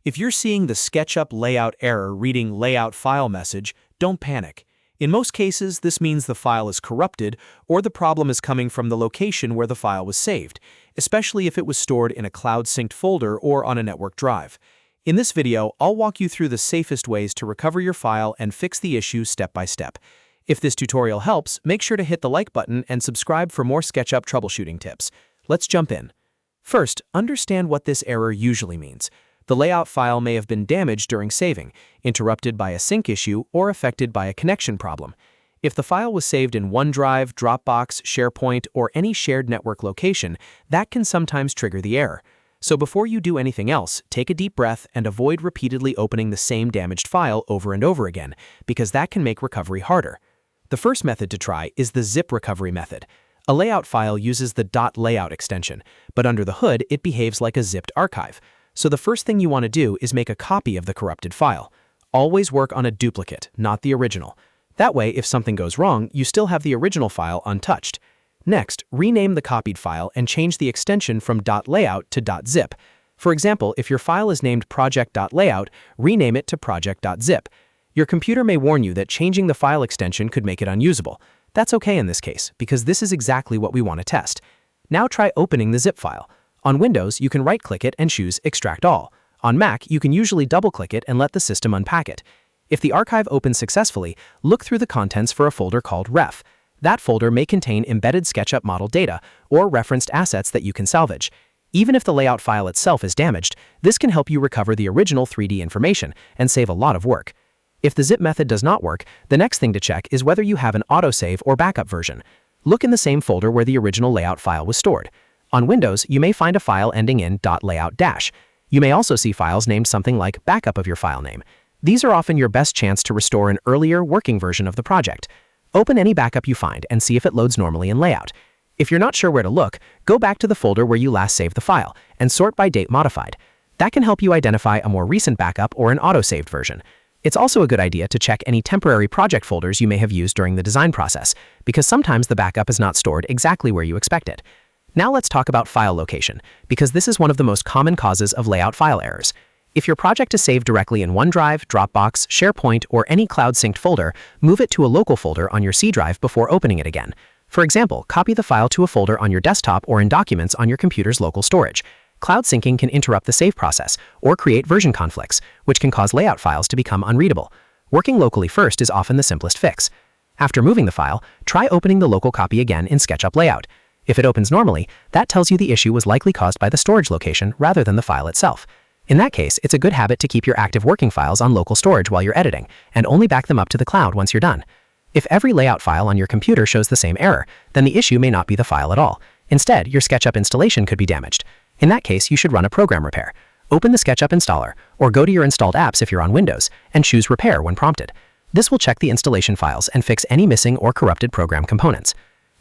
If you're seeing the SketchUp layout error reading layout file message, don't panic. In most cases, this means the file is corrupted or the problem is coming from the location where the file was saved, especially if it was stored in a cloud-synced folder or on a network drive. In this video, I'll walk you through the safest ways to recover your file and fix the issue step by step. If this tutorial helps, make sure to hit the like button and subscribe for more SketchUp troubleshooting tips. Let's jump in. First, understand what this error usually means. The layout file may have been damaged during saving, interrupted by a sync issue, or affected by a connection problem. If the file was saved in OneDrive, Dropbox, SharePoint, or any shared network location, that can sometimes trigger the error. So before you do anything else, take a deep breath and avoid repeatedly opening the same damaged file over and over again, because that can make recovery harder. The first method to try is the zip recovery method. A layout file uses the .layout extension, but under the hood, it behaves like a zipped archive. So the first thing you want to do is make a copy of the corrupted file. Always work on a duplicate, not the original. That way, if something goes wrong, you still have the original file untouched. Next, rename the copied file and change the extension from .layout to .zip. For example, if your file is named project.layout, rename it to project.zip. Your computer may warn you that changing the file extension could make it unusable. That's okay in this case, because this is exactly what we want to test. Now try opening the zip file. On Windows, you can right-click it and choose Extract All. On Mac, you can usually double-click it and let the system unpack it. If the archive opens successfully, look through the contents for a folder called Ref. That folder may contain embedded SketchUp model data or referenced assets that you can salvage. Even if the layout file itself is damaged, this can help you recover the original 3D information and save a lot of work. If the zip method does not work, the next thing to check is whether you have an autosave or backup version. Look in the same folder where the original layout file was stored. On Windows, you may find a file ending in .layout-. You may also see files named something like backup of your file name. These are often your best chance to restore an earlier working version of the project. Open any backup you find and see if it loads normally in Layout. If you're not sure where to look, go back to the folder where you last saved the file and sort by date modified. That can help you identify a more recent backup or an auto-saved version. It's also a good idea to check any temporary project folders you may have used during the design process, because sometimes the backup is not stored exactly where you expect it. Now let's talk about file location, because this is one of the most common causes of layout file errors. If your project is saved directly in OneDrive, Dropbox, SharePoint, or any cloud-synced folder, move it to a local folder on your C drive before opening it again. For example, copy the file to a folder on your desktop or in Documents on your computer's local storage. Cloud syncing can interrupt the save process or create version conflicts, which can cause layout files to become unreadable. Working locally first is often the simplest fix. After moving the file, try opening the local copy again in SketchUp LayOut. If it opens normally, that tells you the issue was likely caused by the storage location rather than the file itself. In that case, it's a good habit to keep your active working files on local storage while you're editing, and only back them up to the cloud once you're done. If every layout file on your computer shows the same error, then the issue may not be the file at all. Instead, your SketchUp installation could be damaged. In that case, you should run a program repair. Open the SketchUp installer, or go to your installed apps if you're on Windows, and choose Repair when prompted. This will check the installation files and fix any missing or corrupted program components.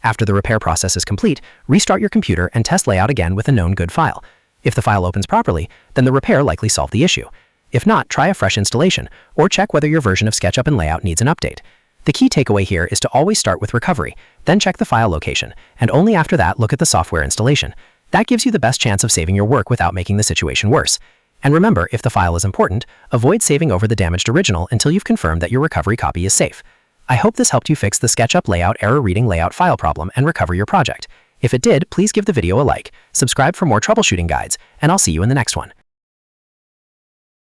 After the repair process is complete, restart your computer and test layout again with a known good file. If the file opens properly, then the repair likely solved the issue. If not, try a fresh installation, or check whether your version of SketchUp and Layout needs an update. The key takeaway here is to always start with recovery, then check the file location, and only after that look at the software installation. That gives you the best chance of saving your work without making the situation worse. And remember, if the file is important, avoid saving over the damaged original until you've confirmed that your recovery copy is safe. I hope this helped you fix the SketchUp Layout error reading layout file problem and recover your project. If it did, please give the video a like, subscribe for more troubleshooting guides, and I'll see you in the next one.